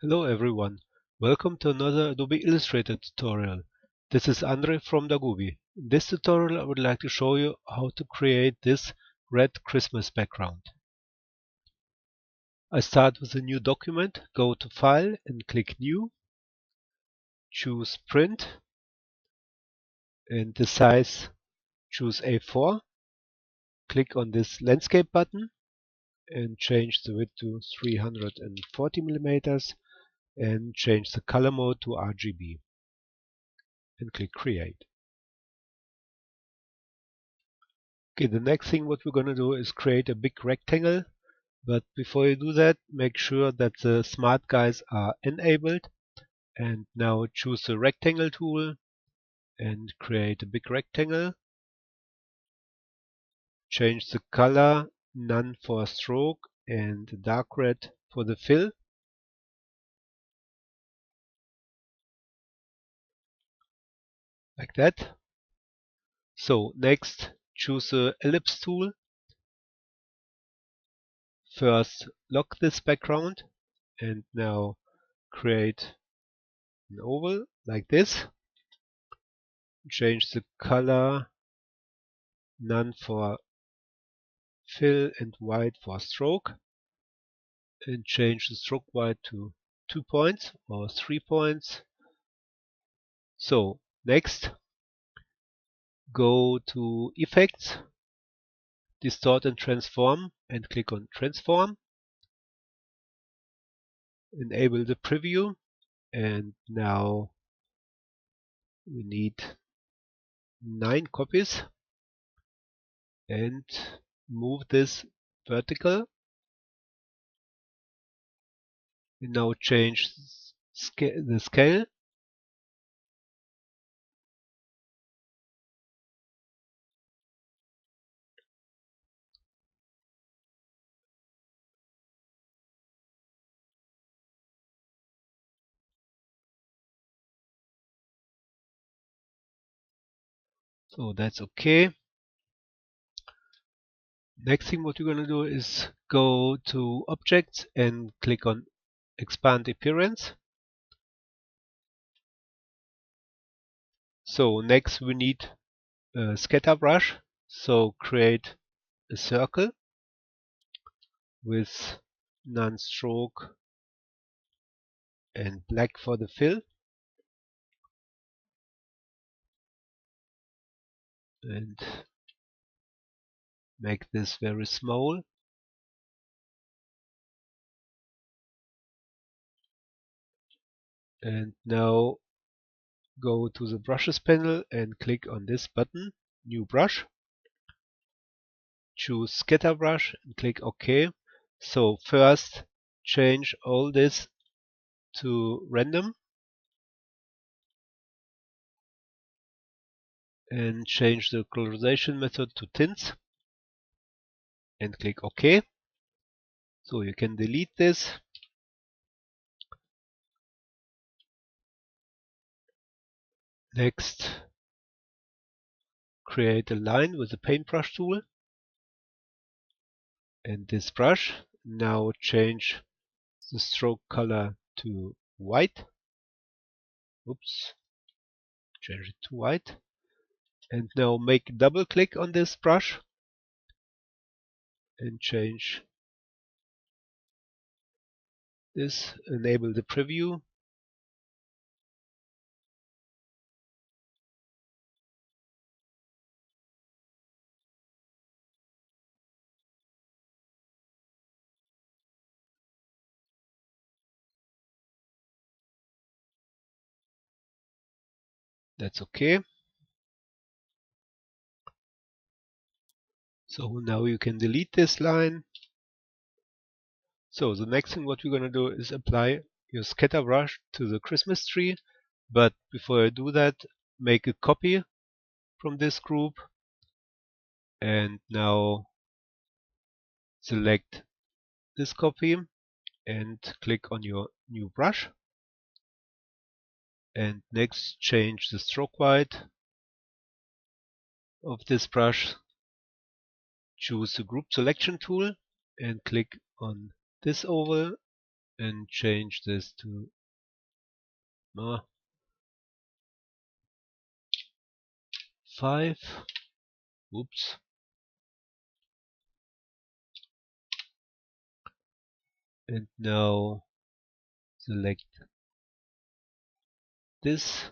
Hello everyone, welcome to another Adobe Illustrator tutorial. This is Andre from Dagubi. In this tutorial I would like to show you how to create this red Christmas background. I start with a new document, go to File and click New, choose Print and the size choose A4. Click on this Landscape button and change the width to 340 millimeters and change the color mode to RGB and click Create. Okay, the next thing what we're going to do is create a big rectangle, but before you do that, make sure that the smart guides are enabled. And now choose the rectangle tool and create a big rectangle. Change the color, none for stroke and dark red for the fill. Like that. So next, choose the ellipse tool. First lock this background and now create an oval like this. Change the color, none for fill and white for stroke, and change the stroke white to 2 points or 3 points. So next, go to Effects, Distort and Transform and click on Transform. Enable the preview, and now we need 9 copies and move this vertical. And now change the scale. So that's okay. Next thing what you're going to do is go to Objects and click on Expand Appearance. So next we need a scatter brush. So create a circle with none stroke and black for the fill. And make this very small. And now go to the brushes panel and click on this button, New Brush. Choose Scatter Brush and click OK. So first change all this to random and change the colorization method to tints and click OK. So you can delete this. Next, create a line with the paintbrush tool and this brush. Now change the stroke color to white. Oops, change it to white. And now make a double click on this brush and change this, enable the preview. That's okay. So now you can delete this line. So the next thing what we're going to do is apply your scatter brush to the Christmas tree. But before I do that, make a copy from this group and now select this copy and click on your new brush. And next change the stroke white of this brush. Choose the group selection tool and click on this oval and change this to 5. Oops. And now select this.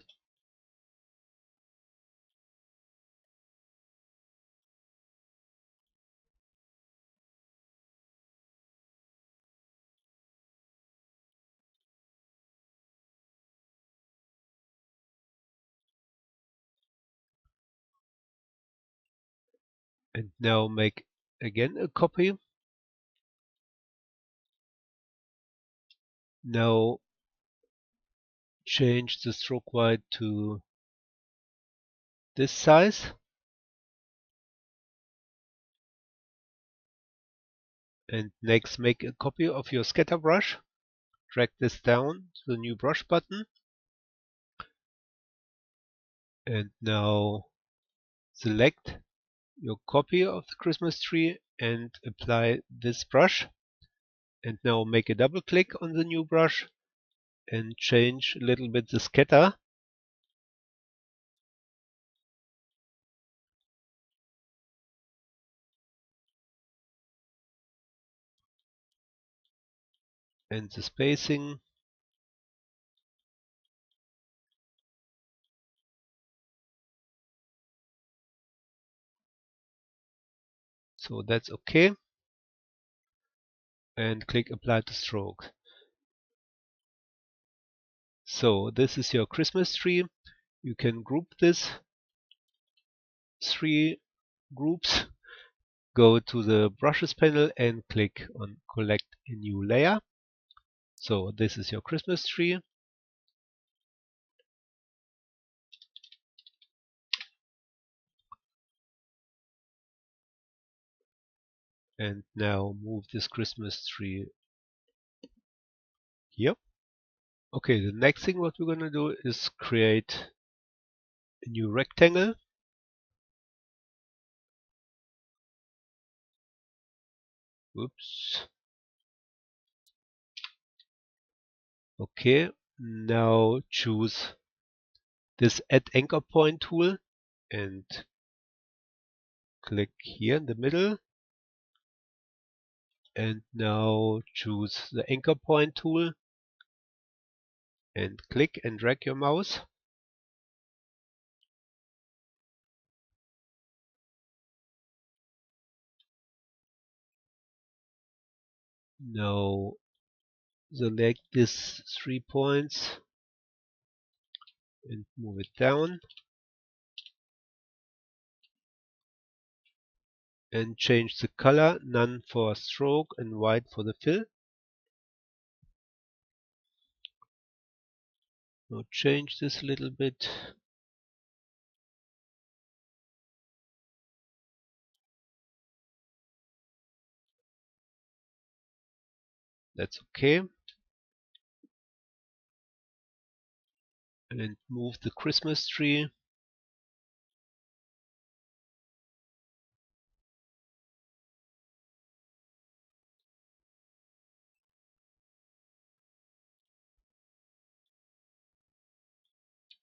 And now make again a copy. Now change the stroke weight to this size. And next make a copy of your scatter brush. Drag this down to the new brush button. And now select your copy of the Christmas tree and apply this brush. And now make a double click on the new brush and change a little bit the scatter. And the spacing. So that's okay. And click apply to stroke. So this is your Christmas tree. You can group this 3 groups. Go to the brushes panel and click on collect a new layer. So this is your Christmas tree. And now move this Christmas tree here. Okay, the next thing what we're gonna do is create a new rectangle. Oops. Okay, now choose this add anchor point tool and click here in the middle. And now choose the anchor point tool and click and drag your mouse. Now select these 3 points and move it down. And change the color, none for stroke and white for the fill. Now change this a little bit. That's okay. And move the Christmas tree.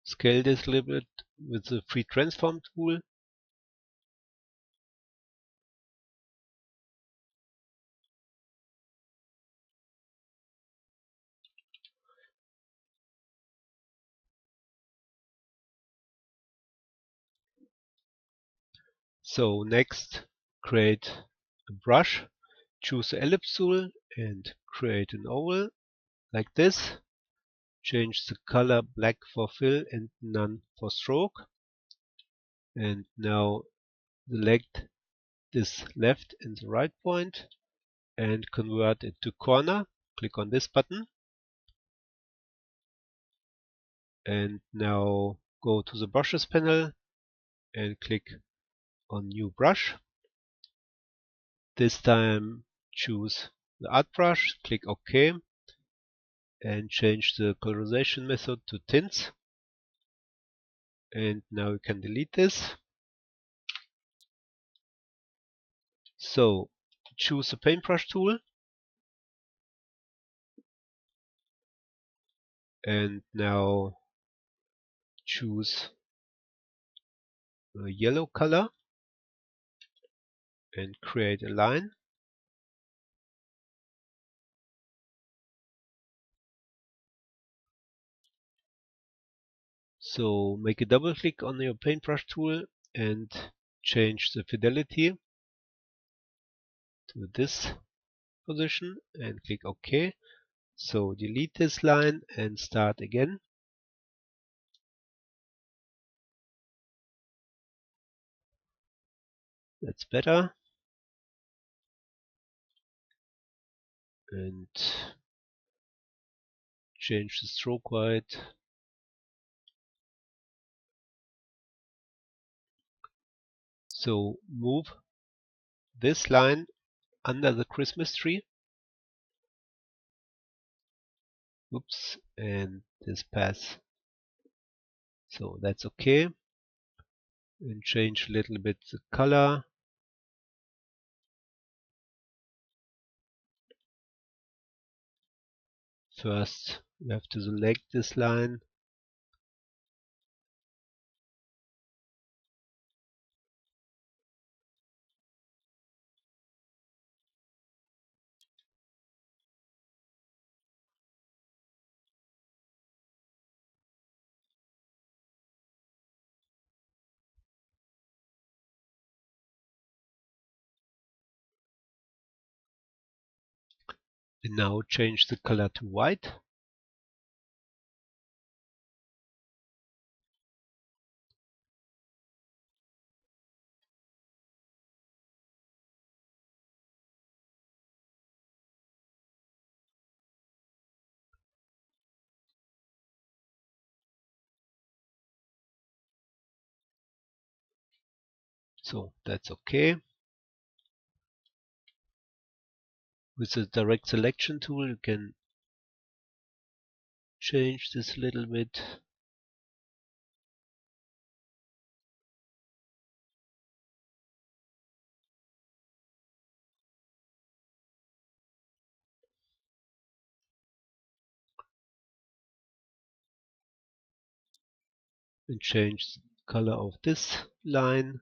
Scale this a little bit with the free transform tool. So next, create a brush. Choose the ellipse tool and create an oval like this. Change the color black for fill and none for stroke. And now select this left and the right point and convert it to corner. Click on this button. And now go to the brushes panel and click on new brush. This time choose the art brush, click OK and change the colorization method to tints. And now you can delete this. So choose the paintbrush tool And now choose a yellow color and create a line. So make a double click on your paintbrush tool and change the fidelity to this position and click OK. So delete this line and start again. That's better. And change the stroke weight. So move this line under the Christmas tree. Oops, and this path. So that's okay. And change a little bit the color. First, you have to select this line. And now change the color to white. So that's okay. With the direct selection tool, you can change this a little bit. And change the color of this line.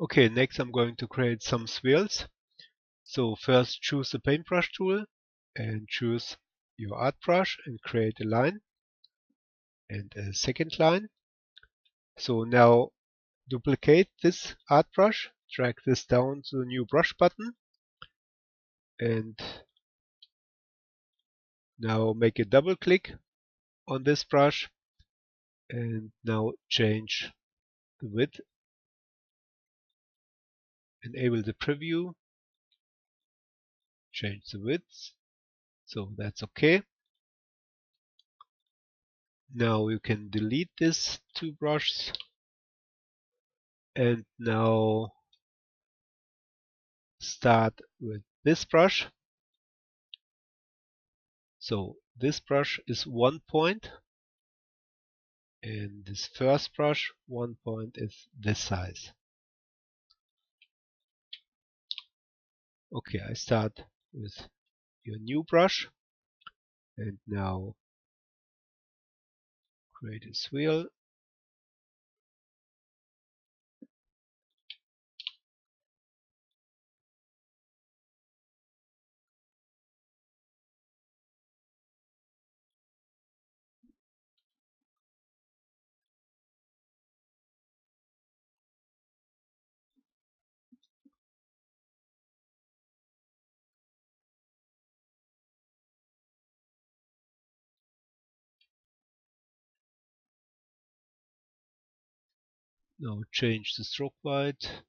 Okay, next I'm going to create some swirls. So first choose the paintbrush tool and choose your art brush and create a line and a second line. So now duplicate this art brush, drag this down to the new brush button, and now make a double click on this brush and now change the width, enable the preview, change the width, so that's okay. Now you can delete these two brushes and now start with this brush. So this brush is 1 point and this first brush 1 point is this size. Okay, I start with your new brush and now create a swirl. Now change the stroke weight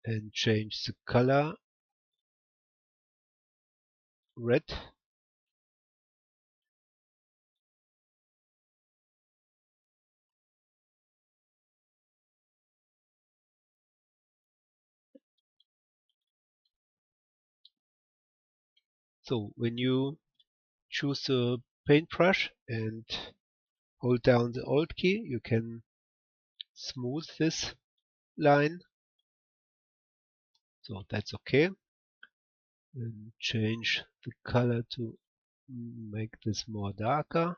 and change the color red. So when you choose the paintbrush and hold down the Alt key, you can smooth this line. So that's okay. And change the color to make this more darker.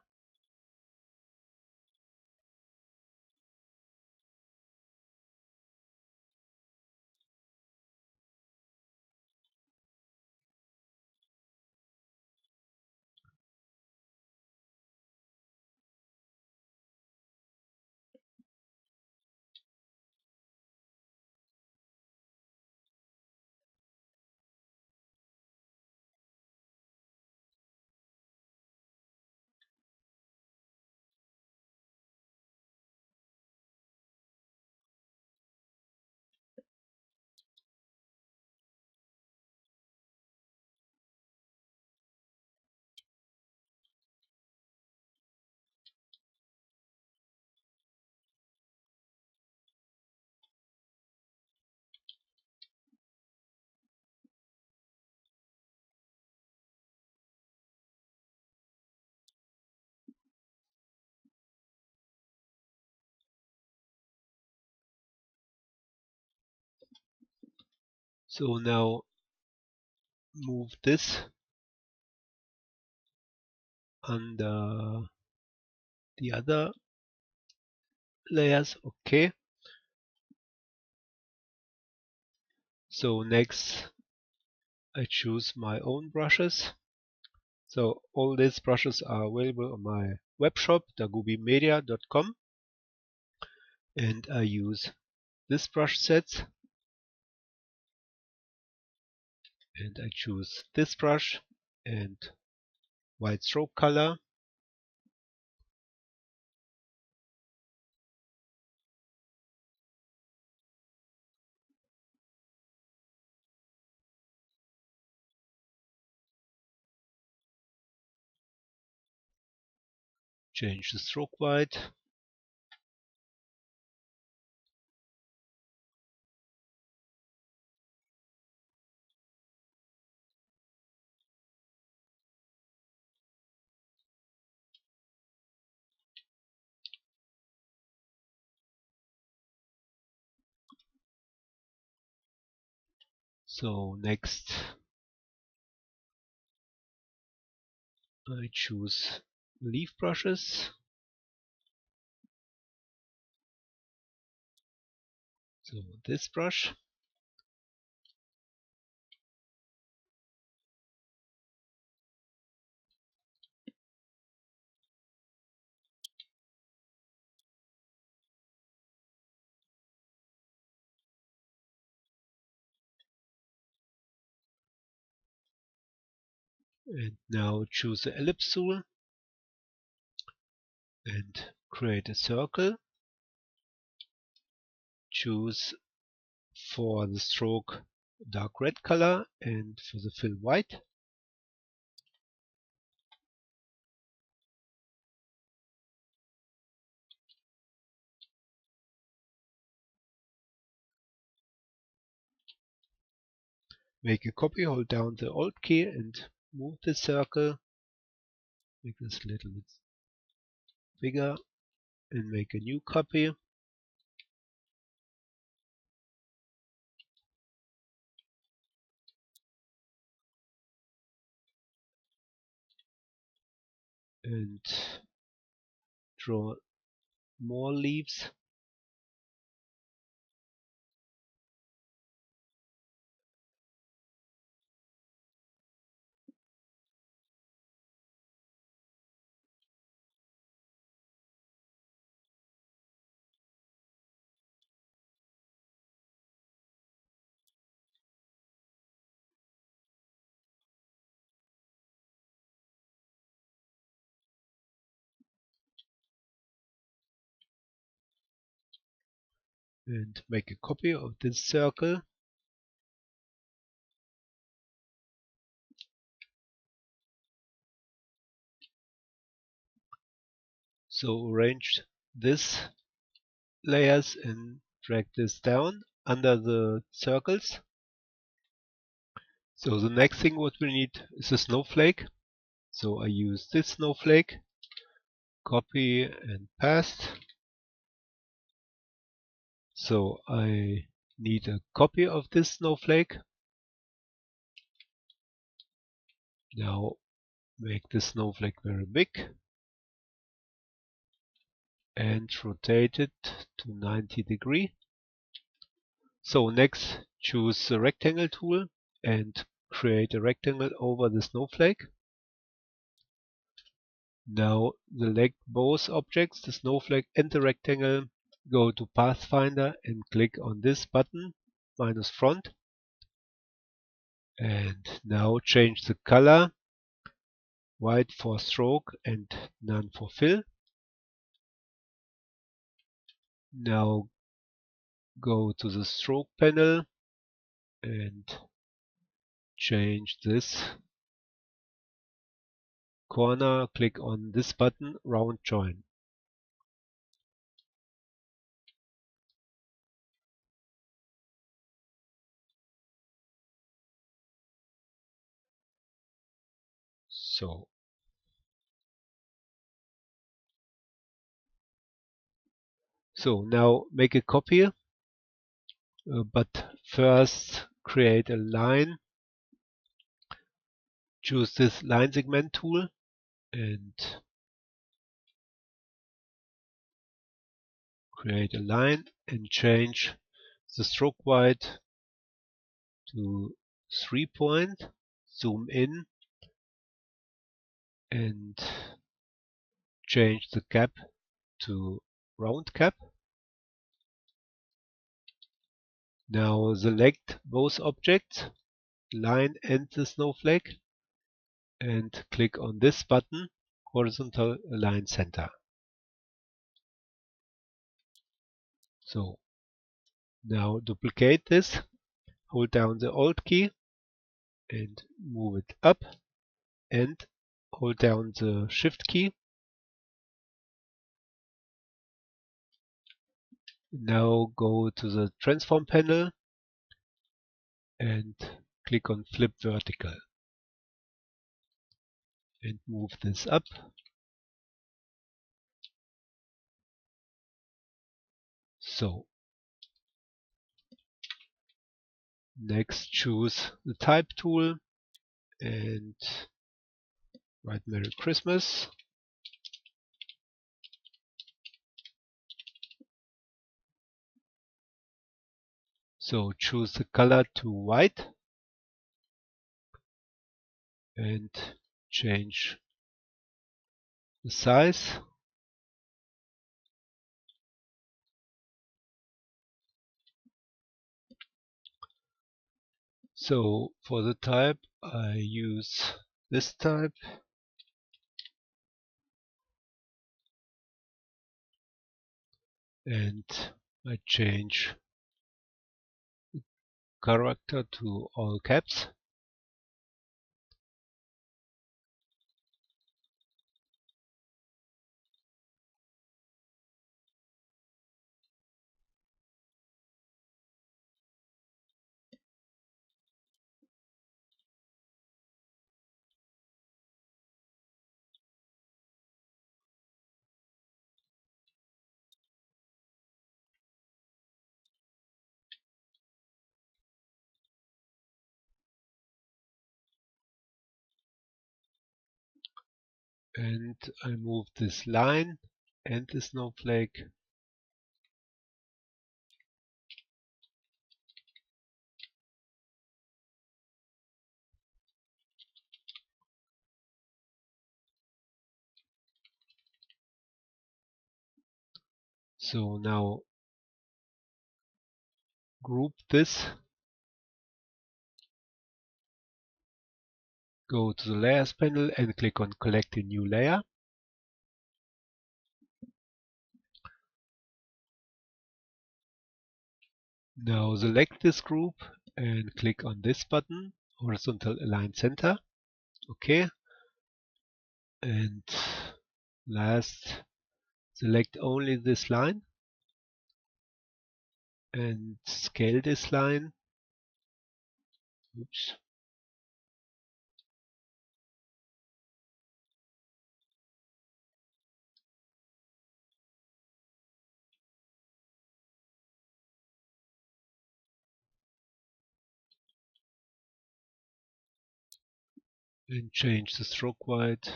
So now move this under the other layers. Okay. So next I choose my own brushes. So all these brushes are available on my web shop dagubimedia.com, and I use this brush set, and I choose this brush and white stroke color. Change the stroke white. So next I choose leaf brushes. So this brush, and now choose the ellipse tool and create a circle. Choose for the stroke dark red color and for the fill white. Make a copy, hold down the Alt key and move the circle. Make this a little bit bigger and make a new copy. And draw more leaves. And make a copy of this circle. So arrange this layers and drag this down under the circles. So the next thing what we need is a snowflake. So I use this snowflake, copy and paste. So I need a copy of this snowflake. Now make the snowflake very big and rotate it to 90 degrees. So next choose the rectangle tool and create a rectangle over the snowflake. Now select both objects, the snowflake and the rectangle. Go to Pathfinder and click on this button, minus front. And now change the color, white for stroke and none for fill. Now go to the stroke panel and change this corner. Click on this button, round join. So now make a copy, but first create a line. Choose this line segment tool and create a line and change the stroke weight to 3 point. Zoom in and change the cap to round cap. Now select both objects, line and the snowflake, and click on this button, horizontal align center. So now duplicate this, hold down the Alt key and move it up, and hold down the Shift key. Now go to the transform panel and click on flip vertical and move this up. So next choose the type tool and write Merry Christmas. So choose the color to white and change the size. So for the type I use this type. And I change character to all caps. And I move this line and the snowflake. So now group this. Go to the layers panel and click on collect a new layer. Now select this group and click on this button, horizontal align center. Okay. And last, select only this line and scale this line. Oops. and change the stroke white.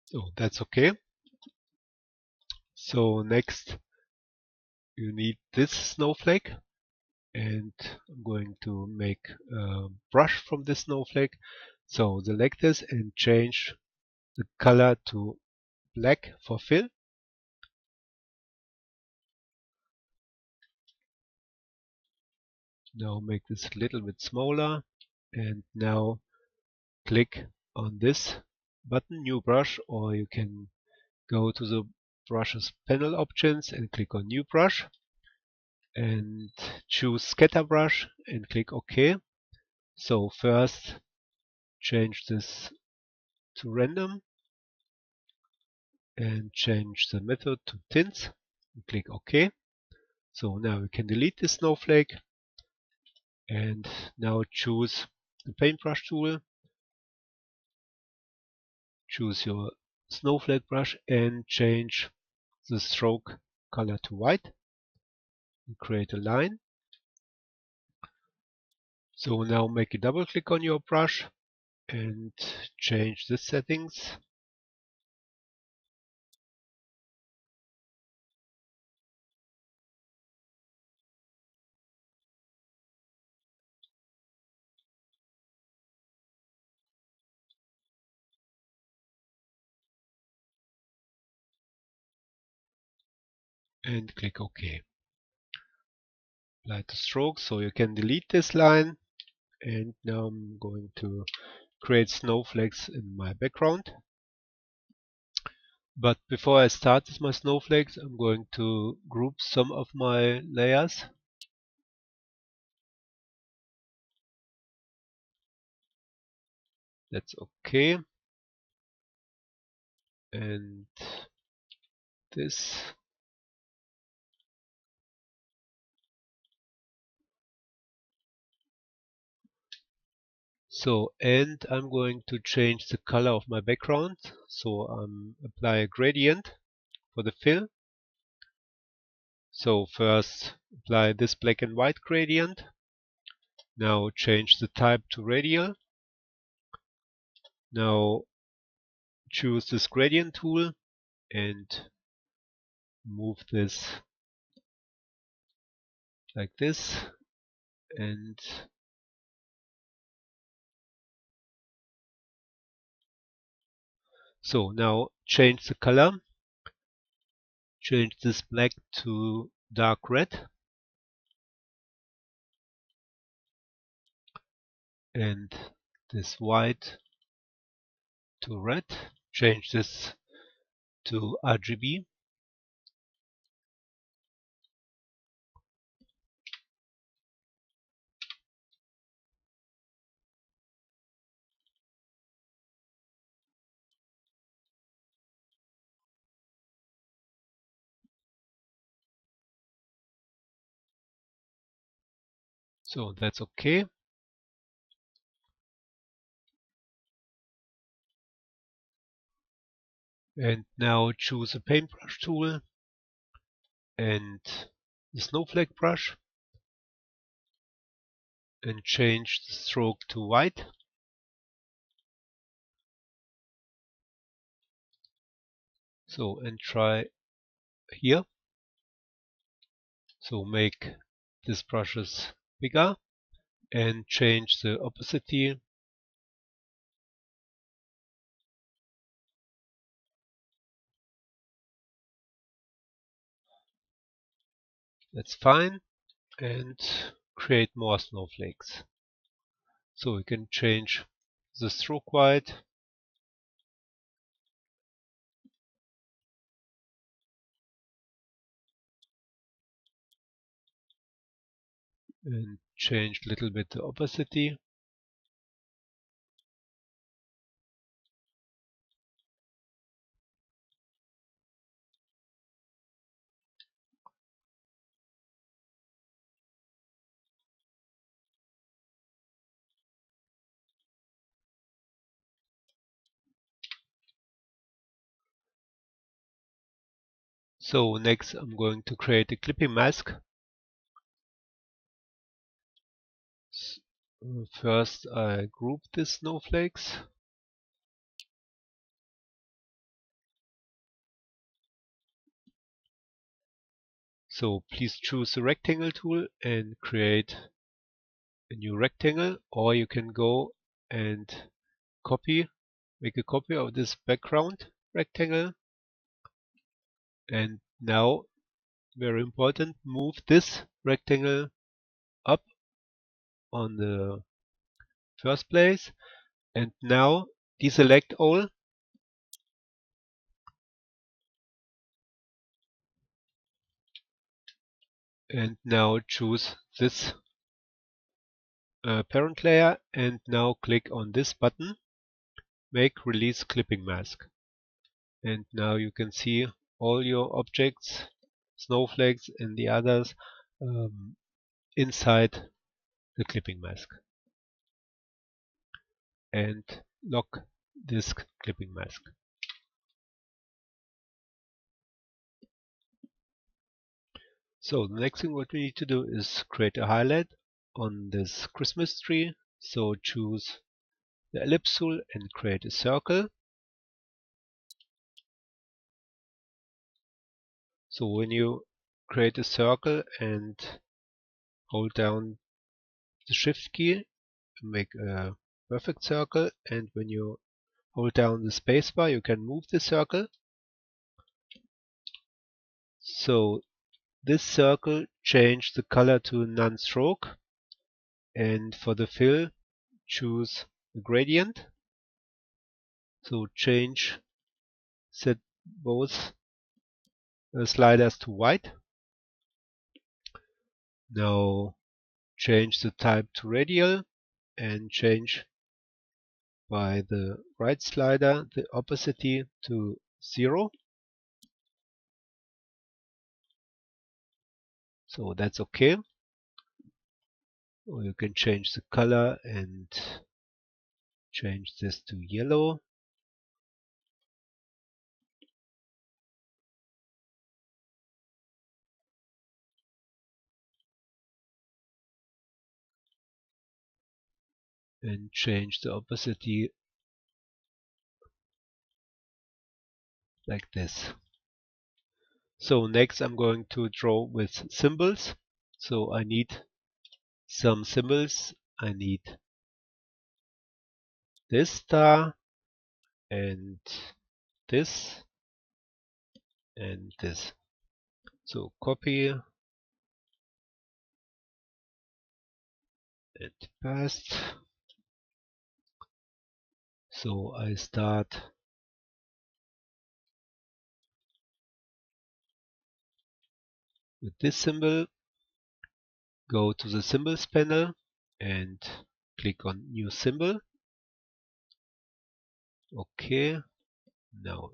So that's okay. So next you need this snowflake, and I'm going to make a brush from this snowflake. So select this and change the color to black for fill. Now make this a little bit smaller, and now click on this button, new brush, or you can go to the brushes panel options and click on new brush and choose scatter brush and click OK. So first change this to random and change the method to tints and click OK. So now we can delete the snowflake, and now choose the paintbrush tool, choose your snowflake brush and change the stroke color to white and create a line. So now make a double click on your brush and change the settings. And click OK. Apply the stroke, so you can delete this line. And now I'm going to create snowflakes in my background. But before I start with my snowflakes, I'm going to group some of my layers. That's okay. And this. So, and I'm going to change the color of my background. So apply a gradient for the fill. So first apply this black and white gradient. Now change the type to radial. Now choose this gradient tool and move this like this. And so now change the color. Change this black to dark red. And this white to red. Change this to RGB. So that's okay. And now choose a paintbrush tool and the snowflake brush and change the stroke to white. So and try here. So make these brushes bigger and change the opacity. That's fine. And create more snowflakes. So we can change the stroke white and change a little bit the opacity. So next I'm going to create a clipping mask. First I group the snowflakes. So please choose the rectangle tool and create a new rectangle, or you can go and make a copy of this background rectangle. And now, very important, move this rectangle up on the first place, and now deselect all, and now choose this parent layer, and now click on this button, make release clipping mask. And now you can see all your objects, snowflakes and the others, inside the clipping mask. And lock this clipping mask. So the next thing what we need to do is create a highlight on this Christmas tree. So choose the ellipse tool and create a circle. So when you create a circle and hold down the shift key, make a perfect circle, and when you hold down the spacebar you can move the circle. So this circle change the color to non-stroke, and for the fill choose the gradient. So set both sliders to white. Now change the type to radial and change by the right slider the opacity to 0. So that's okay. Or you can change the color and change this to yellow. And change the opacity like this. So next I'm going to draw with symbols. So I need some symbols. I need this star and this and this. So copy and paste. So I start with this symbol, go to the symbols panel and click on new symbol. Okay, now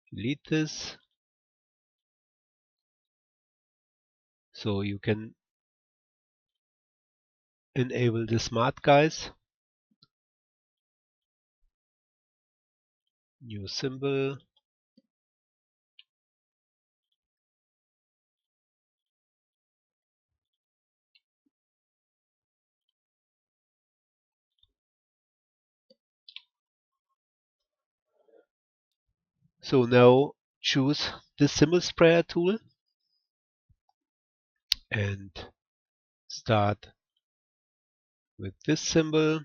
delete this. So you can enable the smart guys. New symbol. So now choose the symbol sprayer tool and start with this symbol.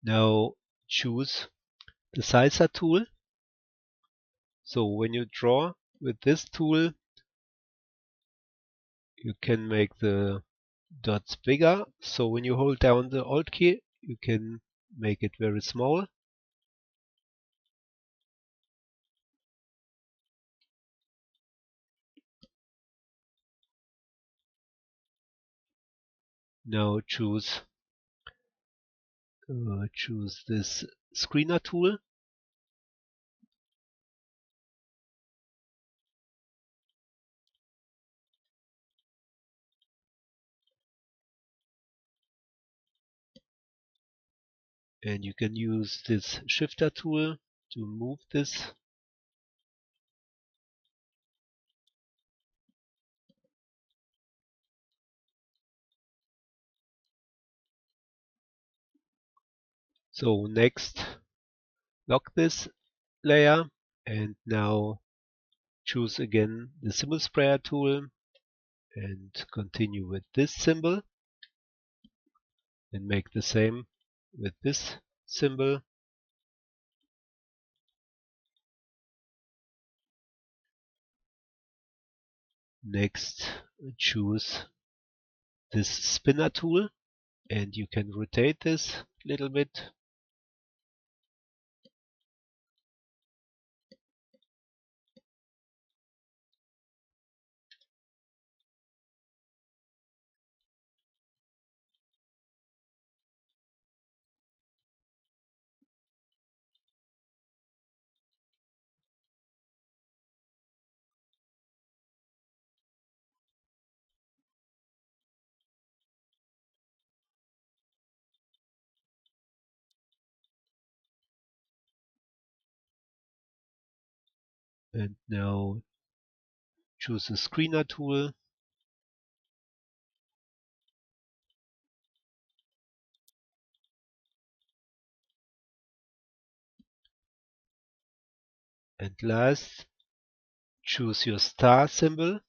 Now choose the sizer tool. So when you draw with this tool, you can make the dots bigger. So when you hold down the Alt key, you can make it very small. Now choose this screener tool And you can use this shifter tool to move this. So next, lock this layer and now choose again the symbol sprayer tool and continue with this symbol and make the same with this symbol. Next, choose this spinner tool and you can rotate this a little bit. And now choose the screener tool and last choose your star symbol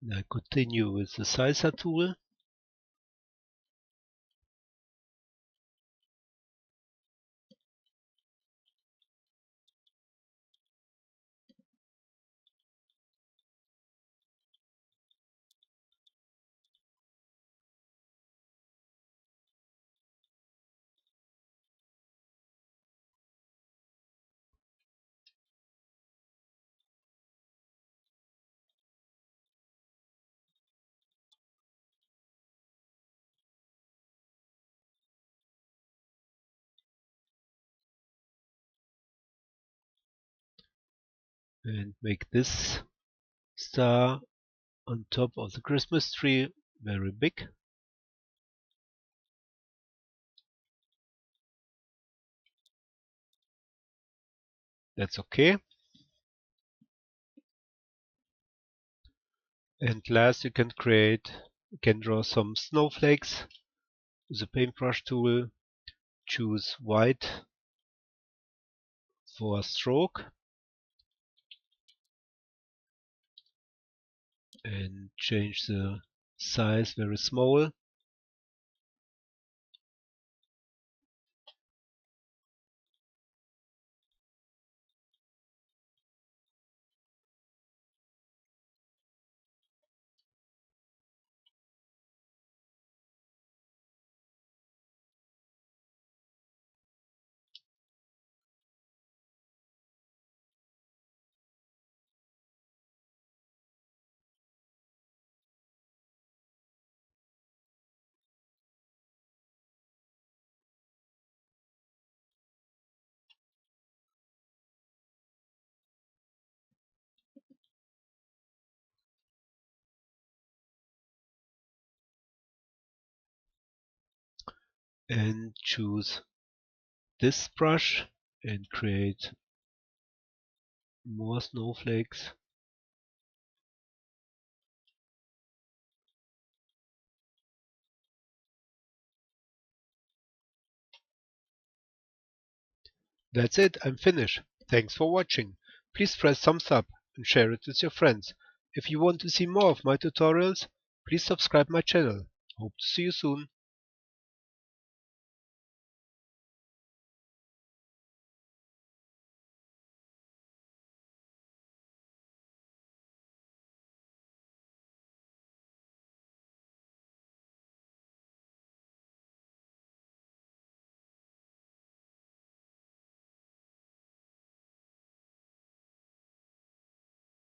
and continue with the sizer tool. And make this star on top of the Christmas tree very big. That's okay. And last you can draw some snowflakes with the paintbrush tool. Choose white for a stroke and change the size very small. And choose this brush and create more snowflakes. That's it, I'm finished. Thanks for watching. Please press thumbs up and share it with your friends. If you want to see more of my tutorials, please subscribe my channel. Hope to see you soon.